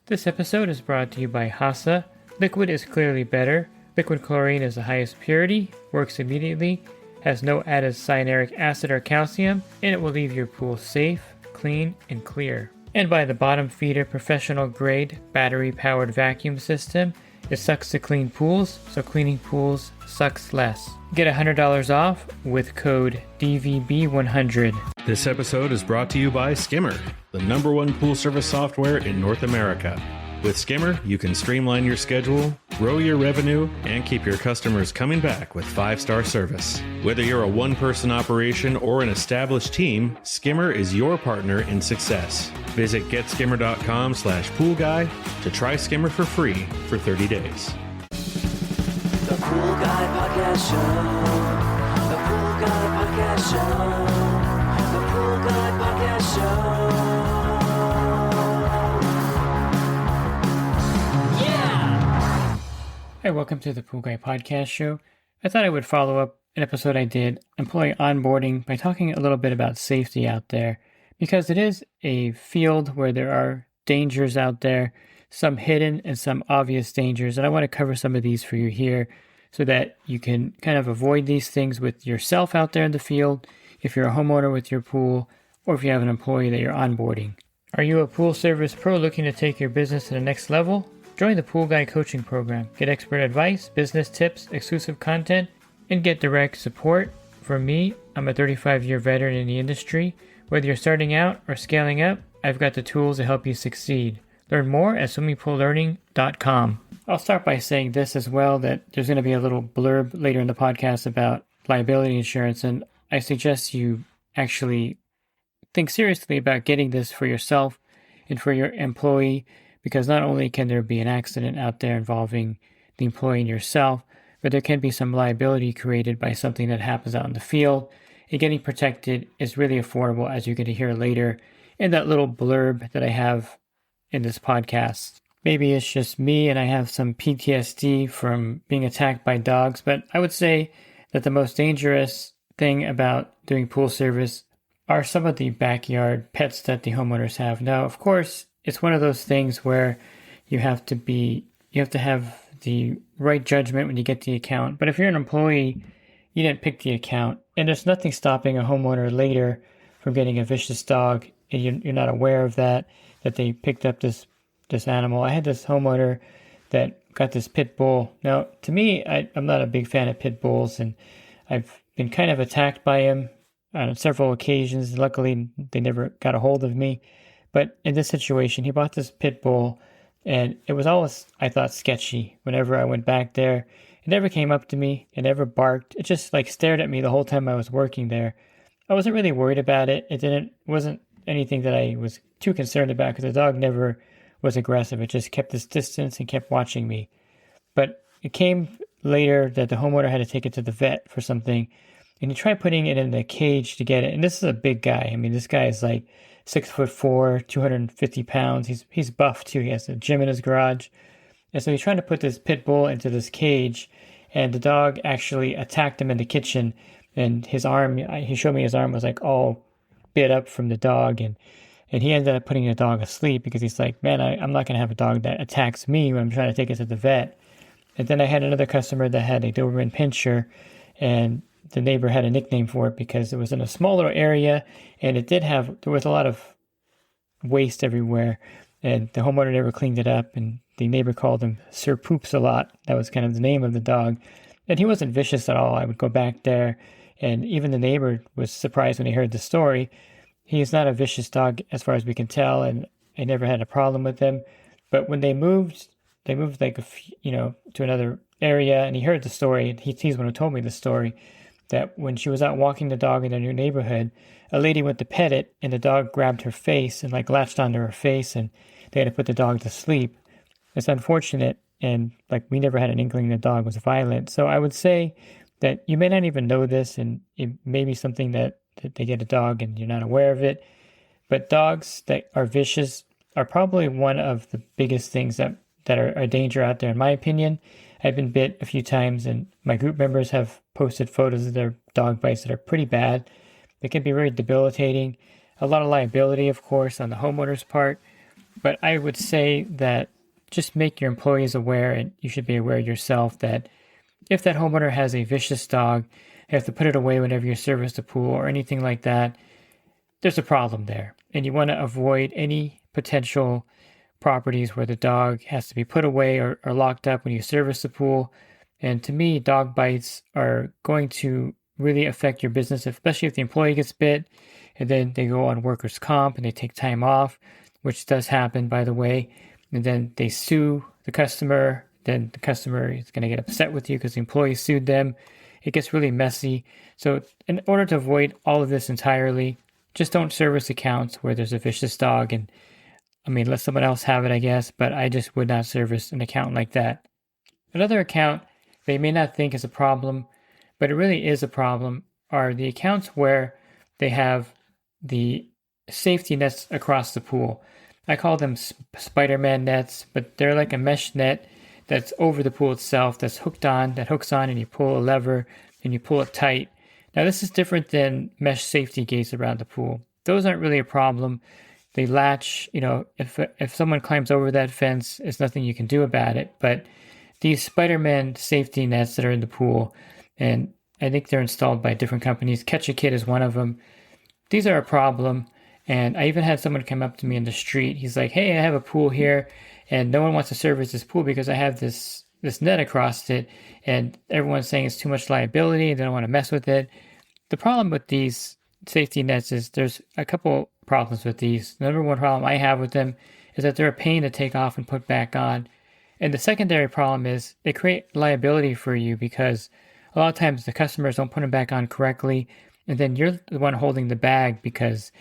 This episode is brought to you by Hasa. Liquid is clearly better. Liquid chlorine is the highest purity, works immediately, has no added cyanuric acid or calcium, and it will leave your pool safe, clean, and clear. And by the bottom feeder professional grade battery powered vacuum system. It sucks to clean pools, so cleaning pools sucks less. Get $100 off with code DVB100. This episode is brought to you by Skimmer, the #1 pool service software in North America. With Skimmer, you can streamline your schedule, grow your revenue, and keep your customers coming back with 5-star service. Whether you're a one-person operation or an established team, Skimmer is your partner in success. Visit getskimmer.com/poolguy to try Skimmer for free for 30 days. The Pool Guy Podcast Show. The Pool Guy Podcast Show. The Pool Guy Podcast Show. Hi, welcome to the Pool Guy Podcast Show. I thought I would follow up an episode I did, Employee Onboarding, by talking a little bit about safety out there, because it is a field where there are dangers out there, some hidden and some obvious dangers, and I want to cover some of these for you here so that you can kind of avoid these things with yourself out there in the field, if you're a homeowner with your pool, or if you have an employee that you're onboarding. Are you a pool service pro looking to take your business to the next level? Join the Pool Guy Coaching Program. Get expert advice, business tips, exclusive content, and get direct support from me. I'm a 35-year veteran in the industry. Whether you're starting out or scaling up, I've got the tools to help you succeed. Learn more at swimmingpoollearning.com. I'll start by saying this as well, that there's going to be a little blurb later in the podcast about liability insurance, and I suggest you actually think seriously about getting this for yourself and for your employee, because not only can there be an accident out there involving the employee and yourself, but there can be some liability created by something that happens out in the field. And getting protected is really affordable, as you're going to hear later in that little blurb that I have in this podcast. Maybe it's just me and I have some PTSD from being attacked by dogs, but I would say that the most dangerous thing about doing pool service are some of the backyard pets that the homeowners have. Now, of course, it's one of those things where you have to have the right judgment when you get the account. But if you're an employee, you didn't pick the account, and there's nothing stopping a homeowner later from getting a vicious dog, and you're not aware of that they picked up this animal. I had this homeowner that got this pit bull. Now, to me, I'm not a big fan of pit bulls, and I've been kind of attacked by him on several occasions. Luckily, they never got a hold of me. But in this situation, he bought this pit bull, and it was always, I thought, sketchy. Whenever I went back there, it never came up to me. It never barked. It just stared at me the whole time I was working there. I wasn't really worried about it. Wasn't anything that I was too concerned about, because the dog never was aggressive. It just kept its distance and kept watching me. But it came later that the homeowner had to take it to the vet for something, and he tried putting it in the cage to get it. And this is a big guy. I mean, this guy is 6'4", 250 pounds. He's buff too. He has a gym in his garage. And so he's trying to put this pit bull into this cage, and the dog actually attacked him in the kitchen, and his arm, he showed me his arm was all bit up from the dog, and he ended up putting the dog asleep, because he's like, man, I'm not going to have a dog that attacks me when I'm trying to take it to the vet. And then I had another customer that had a Doberman Pinscher, and the neighbor had a nickname for it because it was in a smaller area, and there was a lot of waste everywhere, and the homeowner never cleaned it up, and the neighbor called him Sir Poops a lot. That was kind of the name of the dog. And he wasn't vicious at all. I would go back there, and even the neighbor was surprised when he heard the story. He is not a vicious dog as far as we can tell, and I never had a problem with him. But when they moved to another area, and he heard the story. He's the one who told me the story, that when she was out walking the dog in their new neighborhood, a lady went to pet it, and the dog grabbed her face and latched onto her face, and they had to put the dog to sleep. It's unfortunate, and we never had an inkling the dog was violent. So I would say that you may not even know this, and it may be something that they get a dog and you're not aware of it. But dogs that are vicious are probably one of the biggest things that are a danger out there, in my opinion. I've been bit a few times, and my group members have posted photos of their dog bites that are pretty bad. They can be very debilitating. A lot of liability, of course, on the homeowner's part. But I would say that just make your employees aware, and you should be aware yourself, that if that homeowner has a vicious dog, you have to put it away whenever you service the pool or anything like that, there's a problem there. And you want to avoid any potential properties where the dog has to be put away or locked up when you service the pool. And to me, dog bites are going to really affect your business, especially if the employee gets bit and then they go on workers' comp and they take time off, which does happen, by the way, and then they sue the customer. Then the customer is going to get upset with you because the employee sued them. It gets really messy. So in order to avoid all of this entirely, just don't service accounts where there's a vicious dog. And I mean, let someone else have it, I guess, but I just would not service an account like that. Another account they may not think is a problem, but it really is a problem, are the accounts where they have the safety nets across the pool. I call them Spider-Man nets, but they're like a mesh net that's over the pool itself, that hooks on, and you pull a lever and you pull it tight. Now, this is different than mesh safety gates around the pool. Those aren't really a problem. They latch, if someone climbs over that fence, there's nothing you can do about it. But these Spider-Man safety nets that are in the pool, and I think they're installed by different companies. Catch a Kid is one of them. These are a problem. And I even had someone come up to me in the street. He's like, hey, I have a pool here, and no one wants to service this pool because I have this net across it, and everyone's saying it's too much liability. They don't want to mess with it. The problem with these safety nets is there's a couple problems with these. The number one problem I have with them is that they're a pain to take off and put back on. And the secondary problem is they create liability for you because a lot of times the customers don't put them back on correctly, and then you're the one holding the bag because,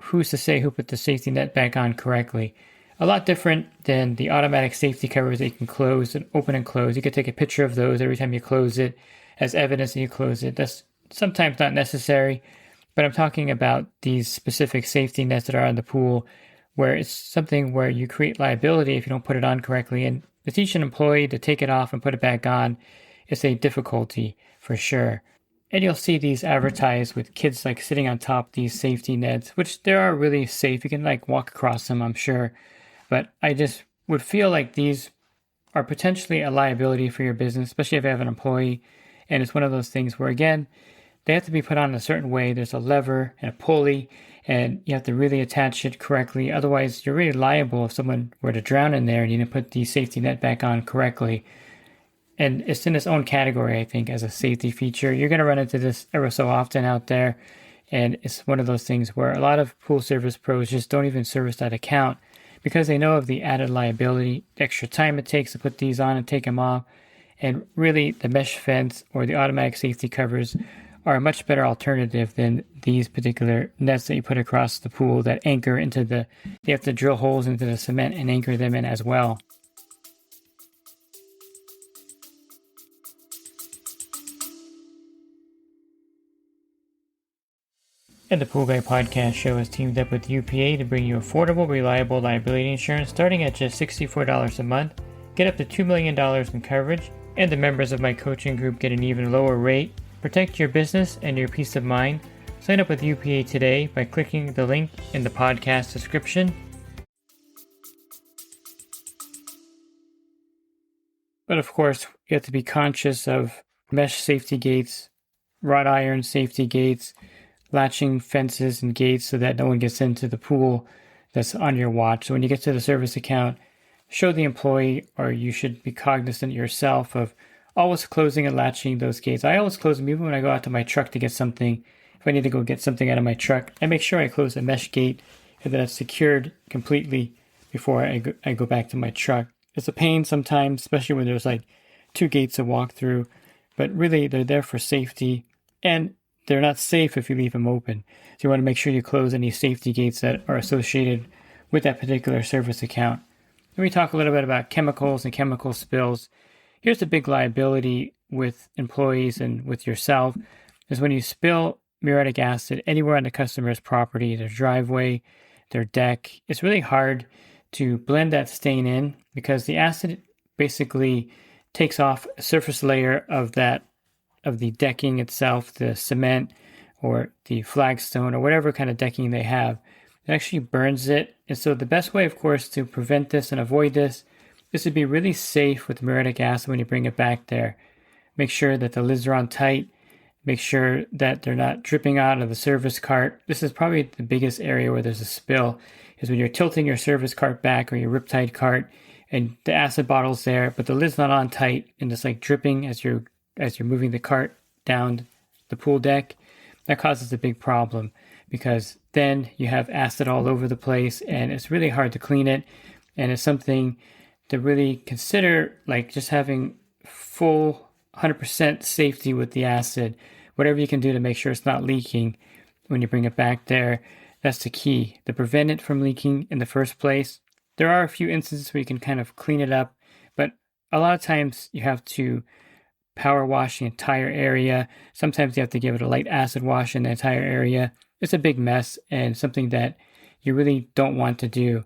who's to say who put the safety net back on correctly? A lot different than the automatic safety covers that you can close and open and close. You can take a picture of those every time you close it as evidence that you close it. That's sometimes not necessary, but I'm talking about these specific safety nets that are on the pool where it's something where you create liability if you don't put it on correctly. And to teach an employee to take it off and put it back on is a difficulty for sure. And you'll see these advertised with kids like sitting on top of these safety nets, which they are really safe. You can walk across them, I'm sure. But I just would feel like these are potentially a liability for your business, especially if you have an employee. And it's one of those things where, again, they have to be put on a certain way. There's a lever and a pulley, and you have to really attach it correctly. Otherwise, you're really liable if someone were to drown in there and you didn't put the safety net back on correctly. And it's in its own category, I think, as a safety feature. You're going to run into this ever so often out there. And it's one of those things where a lot of pool service pros just don't even service that account because they know of the added liability, the extra time it takes to put these on and take them off. And really, the mesh fence or the automatic safety covers are a much better alternative than these particular nets that you put across the pool that anchor into you have to drill holes into the cement and anchor them in as well. And the Pool Guy Podcast Show has teamed up with UPA to bring you affordable, reliable liability insurance starting at just $64 a month. Get up to $2 million in coverage, and the members of my coaching group get an even lower rate. Protect your business and your peace of mind. Sign up with UPA today by clicking the link in the podcast description. But of course, you have to be conscious of mesh safety gates, wrought iron safety gates, latching fences and gates so that no one gets into the pool that's on your watch. So when you get to the service account, show the employee, or you should be cognizant yourself of always closing and latching those gates. I always close them even when I go out to my truck to get something. If I need to go get something out of my truck, I make sure I close the mesh gate and that it's secured completely before I go back to my truck. It's a pain sometimes, especially when there's two gates to walk through, but really they're there for safety, and they're not safe if you leave them open. So you want to make sure you close any safety gates that are associated with that particular service account. Let me talk a little bit about chemicals and chemical spills. Here's the big liability with employees and with yourself is when you spill muriatic acid anywhere on the customer's property, their driveway, their deck. It's really hard to blend that stain in because the acid basically takes off a surface layer of the decking itself, the cement or the flagstone or whatever kind of decking they have. It actually burns it. And so the best way, of course, to prevent this and avoid this is to be really safe with muriatic acid when you bring it back there. Make sure that the lids are on tight. Make sure that they're not dripping out of the service cart. This is probably the biggest area where there's a spill, is when you're tilting your service cart back or your riptide cart and the acid bottle's there, but the lid's not on tight and it's like dripping as you're moving the cart down the pool deck. That causes a big problem because then you have acid all over the place and it's really hard to clean it. And it's something to really consider, like just having full 100% safety with the acid. Whatever you can do to make sure it's not leaking when you bring it back there, that's the key. To prevent it from leaking in the first place, there are a few instances where you can kind of clean it up, but a lot of times you have to power wash the entire area. Sometimes you have to give it a light acid wash in the entire area. It's a big mess and something that you really don't want to do.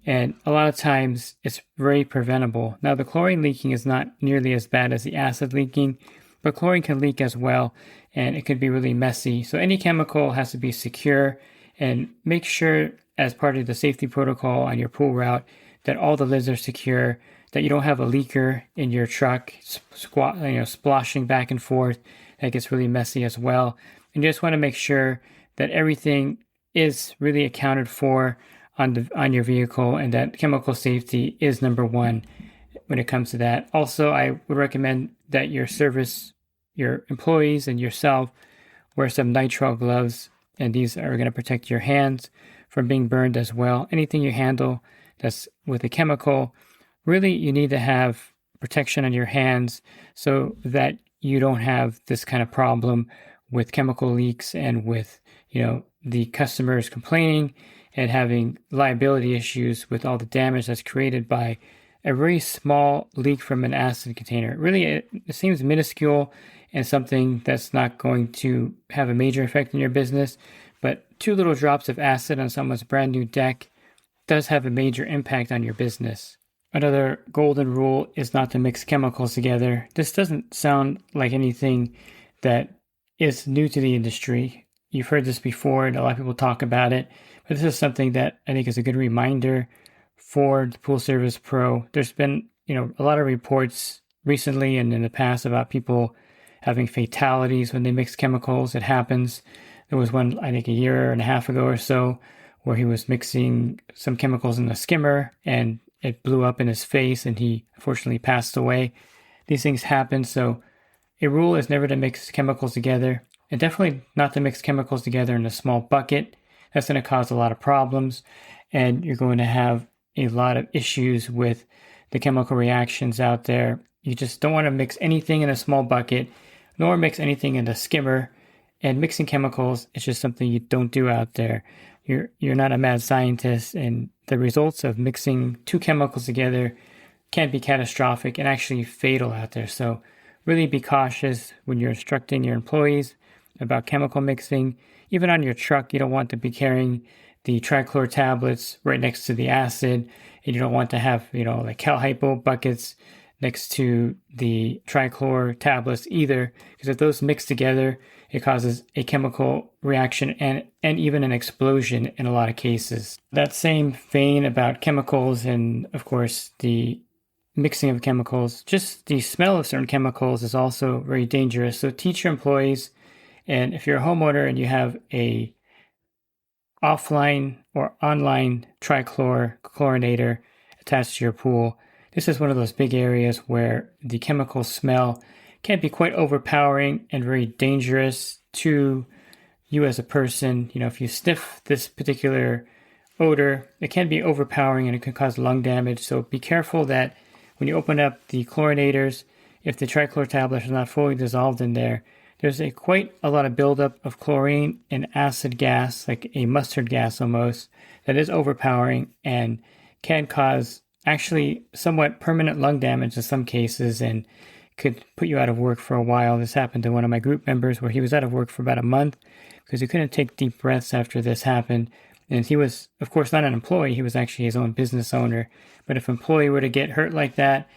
And a lot of times it's very preventable. Now, the chlorine leaking is not nearly as bad as the acid leaking, but chlorine can leak as well, and it could be really messy. So any chemical has to be secure, and make sure as part of the safety protocol on your pool route that all the lids are secure, that you don't have a leaker in your truck sploshing back and forth. That gets really messy as well. And you just want to make sure that everything is really accounted for on your vehicle and that chemical safety is number one when it comes to that. Also, I would recommend that your employees and yourself wear some nitrile gloves, and these are going to protect your hands from being burned as well. Anything you handle that's with a chemical, really you need to have protection on your hands so that you don't have this kind of problem with chemical leaks and with, the customers complaining and having liability issues with all the damage that's created by a very small leak from an acid container. Really, it seems minuscule and something that's not going to have a major effect in your business, but 2 little drops of acid on someone's brand new deck does have a major impact on your business. Another golden rule is not to mix chemicals together. This doesn't sound like anything that is new to the industry. You've heard this before, and a lot of people talk about it, but this is something that I think is a good reminder for the Pool Service Pro. There's been, a lot of reports recently and in the past about people having fatalities when they mix chemicals. It happens. There was one, I think, a year and a half ago or so, where he was mixing some chemicals in the skimmer and it blew up in his face and he unfortunately passed away. These things happen, so a rule is never to mix chemicals together, and definitely not to mix chemicals together in a small bucket. That's going to cause a lot of problems, and you're going to have a lot of issues with the chemical reactions out there. You just don't want to mix anything in a small bucket, nor mix anything in a skimmer. And mixing chemicals is just something you don't do out there. You're not a mad scientist, and the results of mixing 2 chemicals together can be catastrophic and actually fatal out there. So really be cautious when you're instructing your employees about chemical mixing. Even on your truck, you don't want to be carrying the trichlor tablets right next to the acid, and you don't want to have, like hypo buckets next to the trichlor tablets either, because if those mix together, it causes a chemical reaction and even an explosion in a lot of cases. That same vein about chemicals and, of course, the mixing of chemicals, just the smell of certain chemicals is also very dangerous. So teach your employees, and if you're a homeowner and you have a offline or online chlorinator attached to your pool, this is one of those big areas where the chemical smell can be quite overpowering and very dangerous to you as a person. If you sniff this particular odor, it can be overpowering and it can cause lung damage. So be careful that when you open up the chlorinators, if the trichlor tablet is not fully dissolved in there, there's quite a lot of buildup of chlorine and acid gas, like a mustard gas almost, that is overpowering and can cause actually somewhat permanent lung damage in some cases and could put you out of work for a while. This happened to one of my group members where he was out of work for about a month because he couldn't take deep breaths after this happened. And he was, of course, not an employee. He was actually his own business owner. But if an employee were to get hurt like that,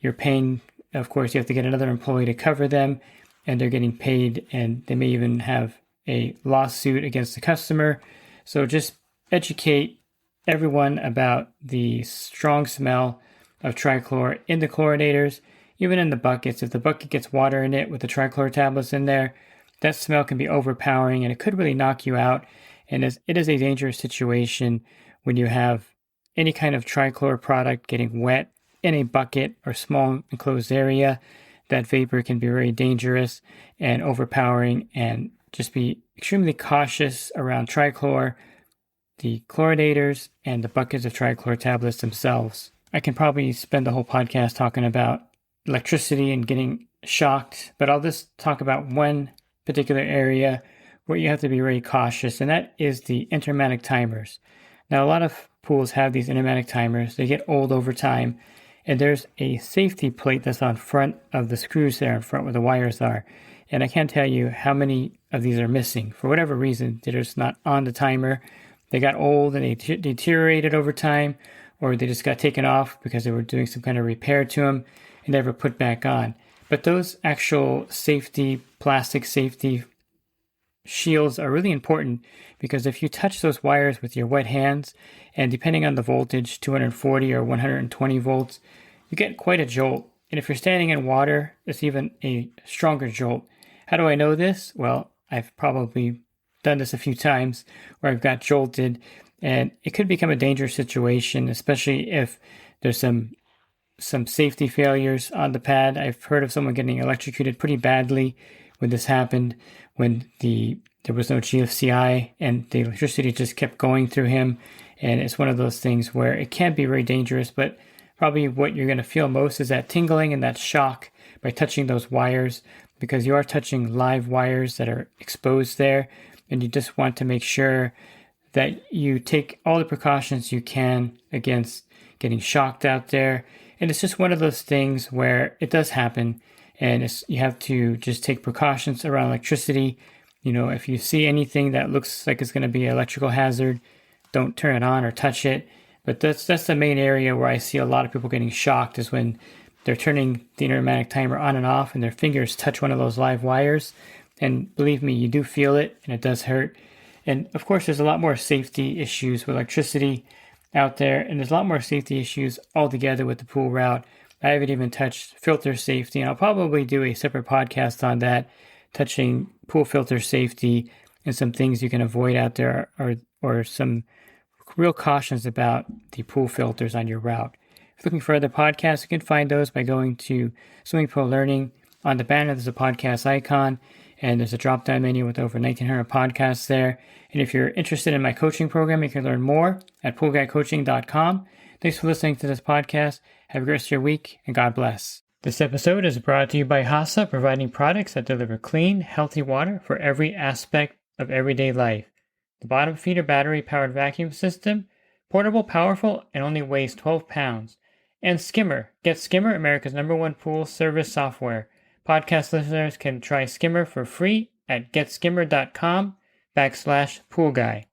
you're paying, of course, you have to get another employee to cover them, and they're getting paid, and they may even have a lawsuit against the customer. So just educate everyone about the strong smell of trichlor in the chlorinators, even in the buckets. If the bucket gets water in it with the trichlor tablets in there, that smell can be overpowering and it could really knock you out. And it is a dangerous situation when you have any kind of trichlor product getting wet in a bucket or small enclosed area. That vapor can be very dangerous and overpowering, and just be extremely cautious around trichlor, the chlorinators, and the buckets of trichlor tablets themselves. I can probably spend the whole podcast talking about electricity and getting shocked, but I'll just talk about one particular area where you have to be very cautious, and that is the intermatic timers. Now, a lot of pools have these intermatic timers. They get old over time, and there's a safety plate that's on front of the screws there in front where the wires are. And I can't tell you how many of these are missing. For whatever reason, they're just not on the timer. They got old and they deteriorated over time, or they just got taken off because they were doing some kind of repair to them and never put back on. But those actual plastic safety shields are really important, because if you touch those wires with your wet hands, and depending on the voltage, 240 or 120 volts, you get quite a jolt. And if you're standing in water, it's even a stronger jolt. How do I know this? Well, I've probably done this a few times where I've got jolted, and it could become a dangerous situation, especially if there's some safety failures on the pad. I've heard of someone getting electrocuted pretty badly when this happened, when there was no GFCI and the electricity just kept going through him. And it's one of those things where it can be very dangerous, but probably what you're going to feel most is that tingling and that shock by touching those wires, because you are touching live wires that are exposed there, and you just want to make sure that you take all the precautions you can against getting shocked out there. And it's just one of those things where it does happen, and you have to just take precautions around electricity. You know, if you see anything that looks like it's going to be an electrical hazard, don't turn it on or touch it. But that's the main area where I see a lot of people getting shocked, is when they're turning the intermatic timer on and off and their fingers touch one of those live wires. And believe me, you do feel it, and it does hurt. And of course, there's a lot more safety issues with electricity out there, and there's a lot more safety issues altogether with the pool route. I haven't even touched filter safety, and I'll probably do a separate podcast on that, touching pool filter safety and some things you can avoid out there, or some real cautions about the pool filters on your route. If you're looking for other podcasts, you can find those by going to Swimming Pool Learning. On the banner, there's a podcast icon, and there's a drop-down menu with over 1,900 podcasts there. And if you're interested in my coaching program, you can learn more at poolguycoaching.com. Thanks for listening to this podcast. Have a great rest of your week, and God bless. This episode is brought to you by HASA, providing products that deliver clean, healthy water for every aspect of everyday life. The bottom feeder battery-powered vacuum system, portable, powerful, and only weighs 12 pounds. And Skimmer. Get Skimmer, America's #1 pool service software. Podcast listeners can try Skimmer for free at getskimmer.com/poolguy.